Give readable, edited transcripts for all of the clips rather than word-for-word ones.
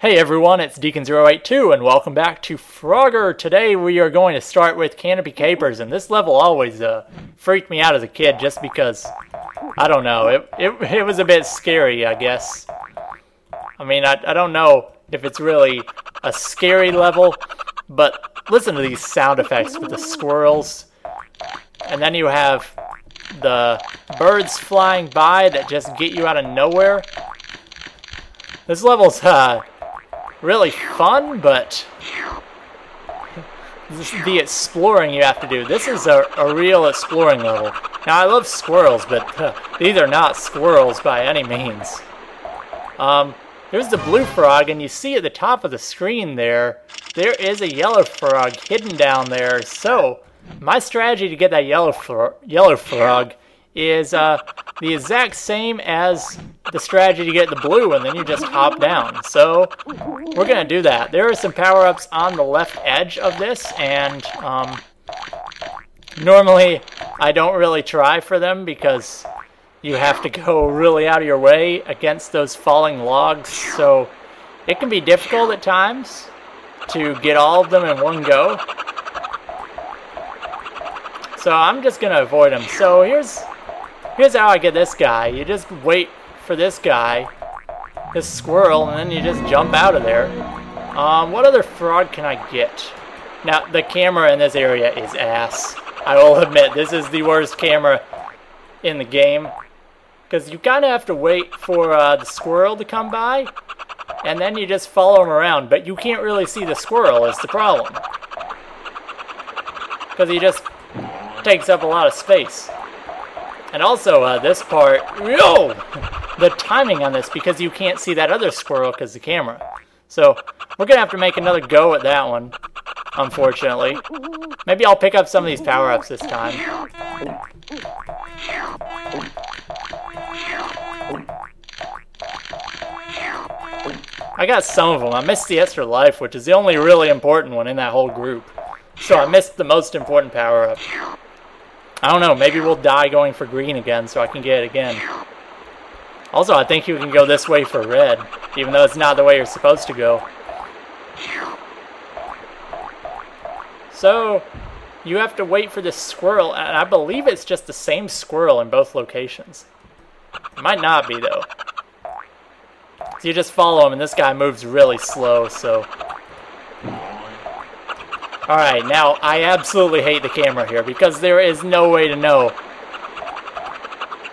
Hey everyone, it's Deacon082 and welcome back to Frogger. Today we are going to start with Canopy Capers, and this level always freaked me out as a kid just because, I don't know, it was a bit scary, I guess. I mean, I don't know if it's really a scary level, but listen to these sound effects with the squirrels, and then you have the birds flying by that just get you out of nowhere. This level's really fun, but this is the exploring you have to do. This is a real exploring level. Now, I love squirrels, but these are not squirrels by any means. There's the blue frog, and you see at the top of the screen there is a yellow frog hidden down there. So, my strategy to get that yellow frog is the exact same as the strategy to get the blue, and then you just hop down. So we're going to do that. There are some power-ups on the left edge of this, and normally I don't really try for them because you have to go really out of your way against those falling logs, so it can be difficult at times to get all of them in one go. So I'm just going to avoid them. So here's how I get this guy. You just wait for this guy, this squirrel, and then you just jump out of there. What other frog can I get? Now, the camera in this area is ass. I will admit, this is the worst camera in the game, because you kind of have to wait for the squirrel to come by, and then you just follow him around, but you can't really see the squirrel is the problem, because he just takes up a lot of space. And also, this part, the timing on this, because you can't see that other squirrel because of the camera. So, we're going to have to make another go at that one, unfortunately. Maybe I'll pick up some of these power-ups this time. I got some of them. I missed the extra life, which is the only really important one in that whole group. So I missed the most important power-up. I don't know, maybe we'll die going for green again so I can get it again. Also, I think you can go this way for red, even though it's not the way you're supposed to go. So, you have to wait for this squirrel, and I believe it's just the same squirrel in both locations. It might not be, though. So you just follow him, and this guy moves really slow, so... Alright, now, I absolutely hate the camera here, because there is no way to know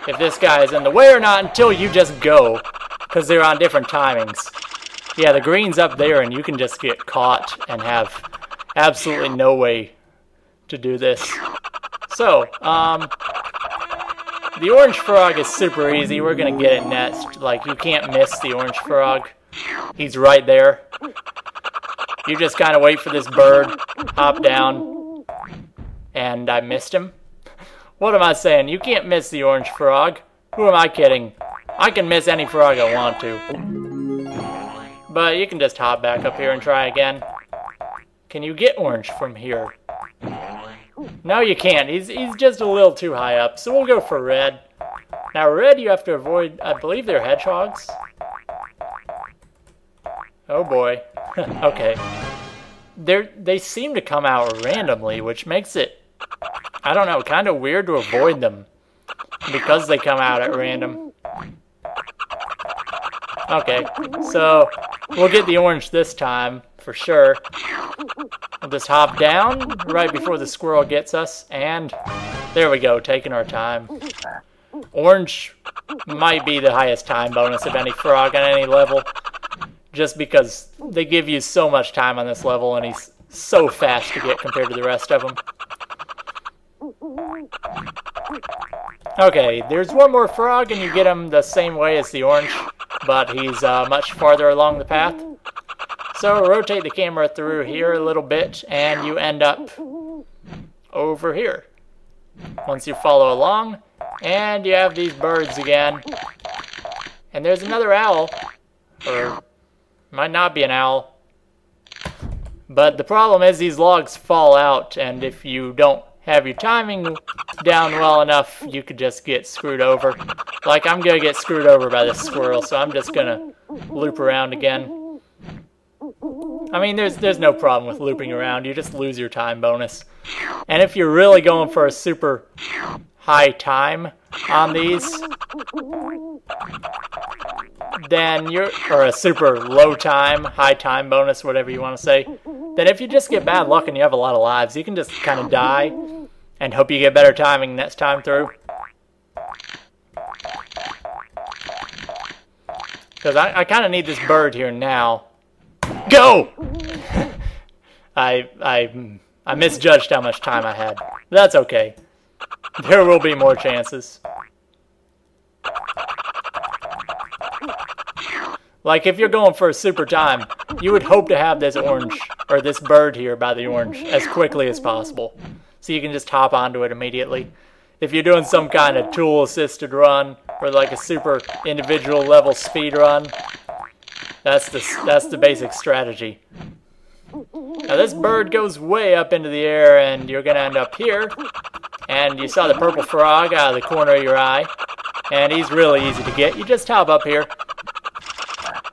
if this guy is in the way or not until you just go, because they're on different timings. Yeah, the green's up there, and you can just get caught and have absolutely no way to do this. So, the orange frog is super easy. We're going to get it next. Like, you can't miss the orange frog. He's right there. You just kind of wait for this bird, hop down, and I missed him. What am I saying? You can't miss the orange frog. Who am I kidding? I can miss any frog I want to. But you can just hop back up here and try again. Can you get orange from here? No, you can't. He's just a little too high up, so we'll go for red. Now, red you have to avoid, I believe they're hedgehogs. Oh boy. Okay. They seem to come out randomly, which makes it, I don't know, kind of weird to avoid them because they come out at random. Okay, so we'll get the orange this time for sure. We'll just hop down right before the squirrel gets us, and there we go, taking our time. Orange might be the highest time bonus of any frog on any level, just because they give you so much time on this level, and he's so fast to get compared to the rest of them. Okay, there's one more frog, and you get him the same way as the orange, but he's much farther along the path. So rotate the camera through here a little bit, and you end up over here. Once you follow along, and you have these birds again. And there's another owl, or might not be an owl. But the problem is these logs fall out, and if you don't have your timing down well enough, you could just get screwed over. Like, I'm going to get screwed over by this squirrel, so I'm just going to loop around again. I mean, there's no problem with looping around. You just lose your time bonus. And if you're really going for a super high time on these, then or a super low time, high time bonus, whatever you want to say, then if you just get bad luck and you have a lot of lives, you can just kind of die and hope you get better timing next time through. Because I kind of need this bird here now. Go! I misjudged how much time I had. That's okay. There will be more chances. Like, if you're going for a super time, you would hope to have this orange, or this bird here by the orange, as quickly as possible. So you can just hop onto it immediately. If you're doing some kind of tool-assisted run, or like a super individual level speed run, that's the basic strategy. Now this bird goes way up into the air, and you're going to end up here. And you saw the purple frog out of the corner of your eye. And he's really easy to get. You just hop up here.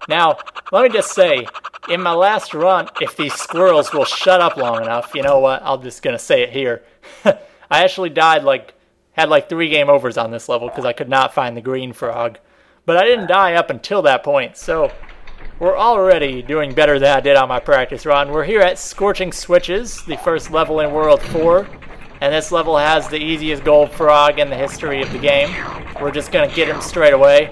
Now, let me just say, in my last run, if these squirrels will shut up long enough, you know what, I'm just going to say it here. I actually died, had like 3 game overs on this level because I could not find the green frog. But I didn't die up until that point, so we're already doing better than I did on my practice run. We're here at Scorching Switches, the first level in World 4. And this level has the easiest gold frog in the history of the game. We're just going to get him straight away.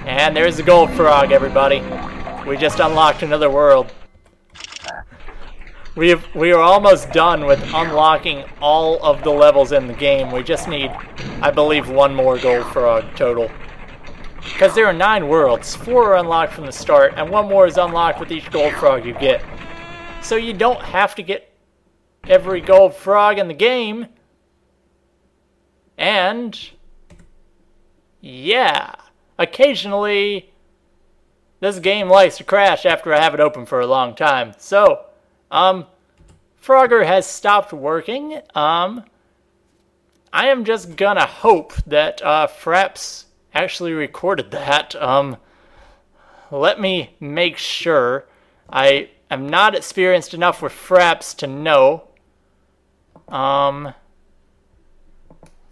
And there's the gold frog, everybody. We just unlocked another world. We are almost done with unlocking all of the levels in the game. We just need, I believe, 1 more gold frog total. Because there are 9 worlds. 4 are unlocked from the start, and 1 more is unlocked with each gold frog you get. So you don't have to get every gold frog in the game. And yeah, occasionally this game likes to crash after I have it open for a long time. So, Frogger has stopped working. I am just gonna hope that Fraps actually recorded that. Let me make sure. I am not experienced enough with Fraps to know.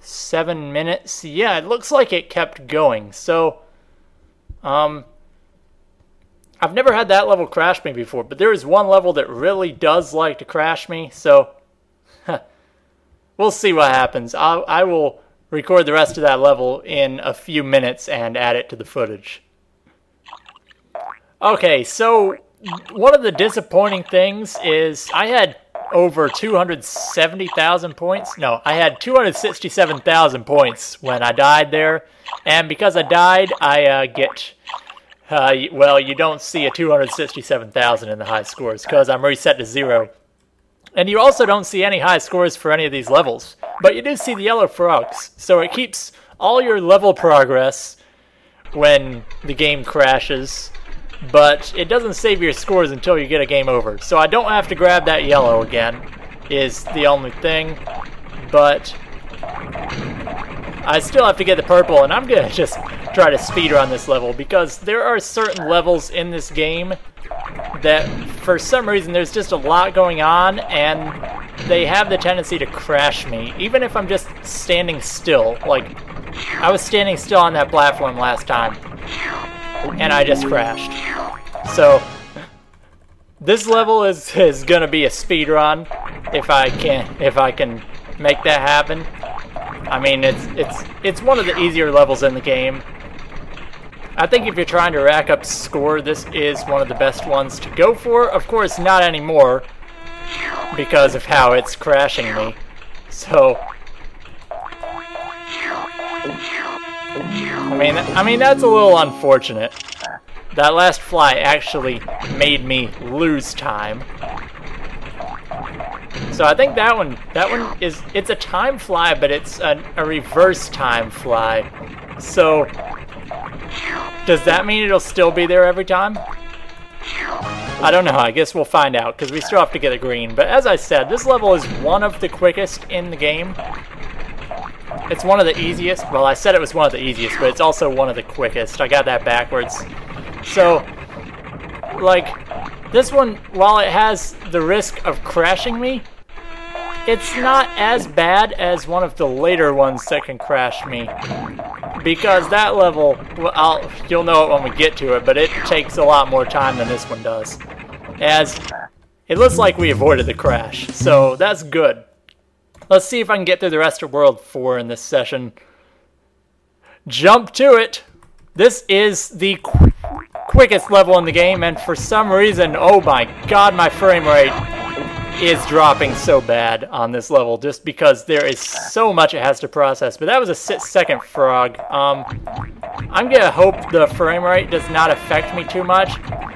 7 minutes. Yeah, it looks like it kept going. So, I've never had that level crash me before, but there is one level that really does like to crash me, so we'll see what happens. I will record the rest of that level in a few minutes and add it to the footage. Okay, so one of the disappointing things is I had over 270,000 points. No, I had 267,000 points when I died there. And because I died, I get, well, you don't see a 267,000 in the high scores because I'm reset to 0. And you also don't see any high scores for any of these levels. But you do see the yellow frogs. So it keeps all your level progress when the game crashes. But it doesn't save your scores until you get a game over. So I don't have to grab that yellow again, is the only thing. But I still have to get the purple, and I'm going to just try to speedrun this level, because there are certain levels in this game that, for some reason, there's just a lot going on, and they have the tendency to crash me, even if I'm just standing still. Like, I was standing still on that platform last time, and I just crashed. So this level is gonna be a speed run if I can make that happen. I mean, it's one of the easier levels in the game. I think if you're trying to rack up score, this is one of the best ones to go for. Of course, not anymore because of how it's crashing me. So I mean that's a little unfortunate. That last fly actually made me lose time. So I think that one is, it's a time fly, but it's a reverse time fly. So does that mean it'll still be there every time? I don't know. I guess we'll find out, because we still have to get a green. But as I said, this level is one of the quickest in the game. It's one of the easiest. Well, I said it was one of the easiest, but it's also one of the quickest. I got that backwards. So, like, This one, while it has the risk of crashing me, it's not as bad as one of the later ones that can crash me. Because that level, well, you'll know it when we get to it, but it takes a lot more time than this one does. As it looks like we avoided the crash, so that's good. Let's see if I can get through the rest of World 4 in this session. Jump to it! This is the quickest level in the game, and for some reason, oh my god, my frame rate is dropping so bad on this level, just because there is so much it has to process. But that was a 6-second frog. I'm gonna hope the frame rate does not affect me too much,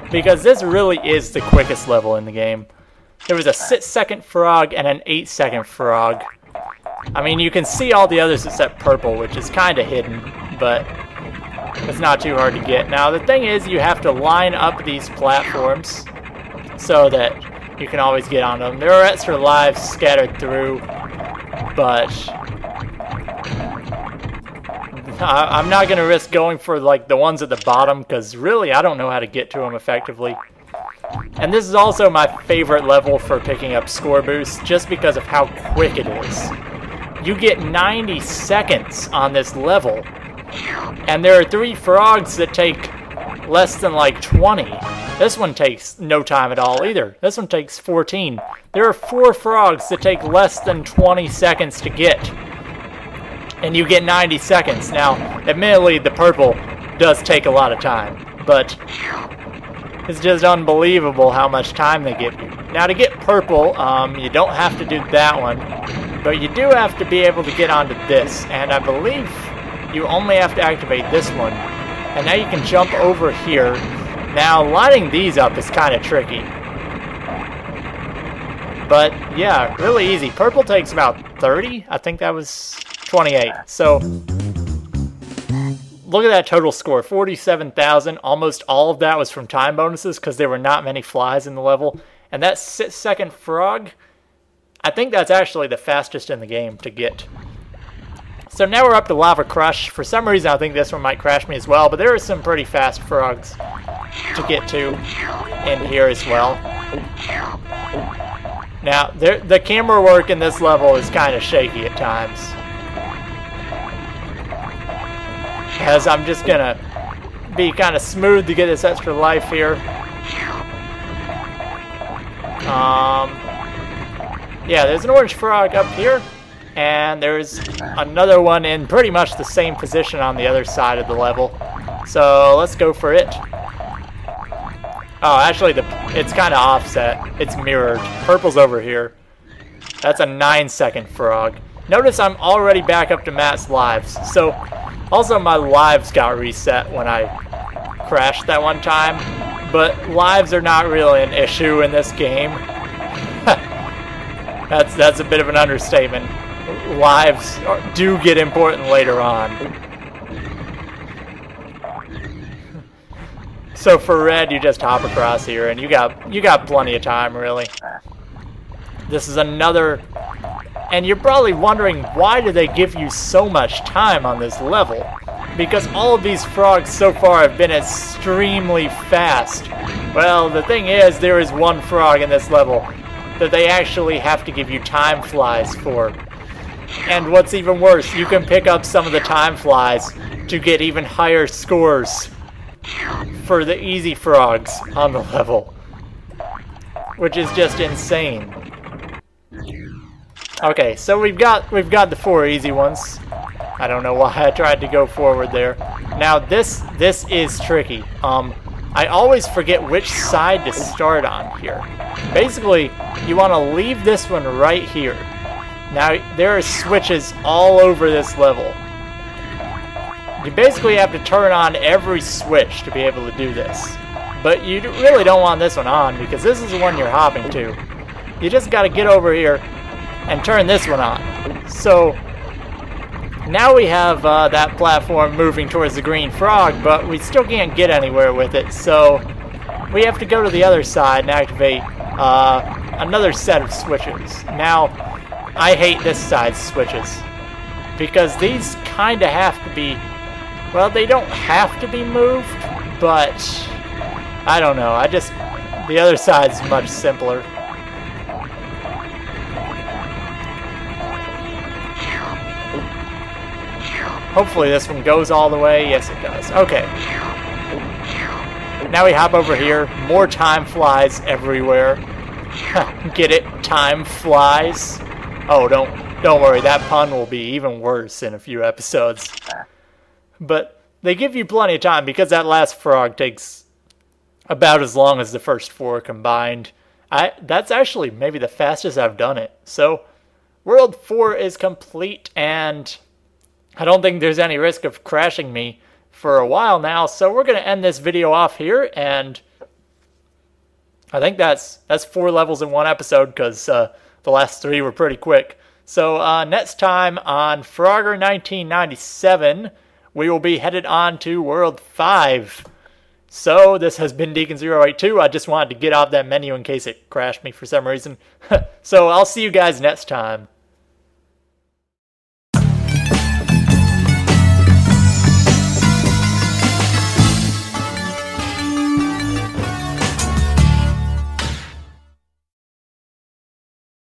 because this really is the quickest level in the game. There was a 6-second frog and an 8-second frog. I mean, you can see all the others except purple, which is kind of hidden, but it's not too hard to get. Now, the thing is, you have to line up these platforms so that you can always get on them. There are extra lives scattered through, but I'm not going to risk going for like the ones at the bottom, because really I don't know how to get to them effectively. And this is also my favorite level for picking up score boosts, just because of how quick it is. You get 90 seconds on this level, and there are 3 frogs that take less than like 20. This one takes no time at all either. This one takes 14. There are 4 frogs that take less than 20 seconds to get, and you get 90 seconds. Now, admittedly, the purple does take a lot of time, but it's just unbelievable how much time they give you. Now, to get purple, you don't have to do that one, but you do have to be able to get onto this, and I believe you only have to activate this one. And now you can jump over here. Now, lining these up is kind of tricky. But, yeah, really easy. Purple takes about 30. I think that was 28. So, look at that total score. 47,000. Almost all of that was from time bonuses, because there were not many flies in the level. And that 6-second frog, I think that's actually the fastest in the game to get. So now we're up to Lava Crush. For some reason, I think this one might crash me as well, but there are some pretty fast frogs to get to in here as well. Now, the camera work in this level is kind of shaky at times, as I'm just going to be kind of smooth to get this extra life here. Yeah, there's an orange frog up here. And there's another one in pretty much the same position on the other side of the level. So let's go for it. Oh, actually, it's kind of offset. It's mirrored. Purple's over here. That's a 9-second frog. Notice I'm already back up to max lives. So, also my lives got reset when I crashed that one time. But lives are not really an issue in this game. That's a bit of an understatement. Lives do get important later on. So for red, you just hop across here, and you got plenty of time, really. This is another, and you're probably wondering, why do they give you so much time on this level? Because all of these frogs so far have been extremely fast. Well, the thing is, there is one frog in this level that they actually have to give you time flies for. And what's even worse, you can pick up some of the time flies to get even higher scores for the easy frogs on the level, which is just insane. Okay, so we've got the 4 easy ones. I don't know why I tried to go forward there. Now this is tricky. I always forget which side to start on here. Basically, you want to leave this one right here. Now, there are switches all over this level. You basically have to turn on every switch to be able to do this. But you really don't want this one on, because this is the one you're hopping to. You just got to get over here and turn this one on. So, now we have that platform moving towards the green frog, but we still can't get anywhere with it. So, we have to go to the other side and activate another set of switches. Now, I hate this side's switches, because these kind of have to be, well, they don't have to be moved, but I don't know. The other side's much simpler. Hopefully this one goes all the way. Yes, it does. Okay. Now we hop over here. More time flies everywhere. Get it? Time flies. Oh, don't worry. That pun will be even worse in a few episodes. But they give you plenty of time because that last frog takes about as long as the first 4 combined. That's actually maybe the fastest I've done it. So, World 4 is complete, and I don't think there's any risk of crashing me for a while now. So we're going to end this video off here, and I think that's 4 levels in one episode because the last 3 were pretty quick. So next time on Frogger 1997, we will be headed on to World 5. So this has been Deacon082. I just wanted to get off that menu in case it crashed me for some reason. So I'll see you guys next time.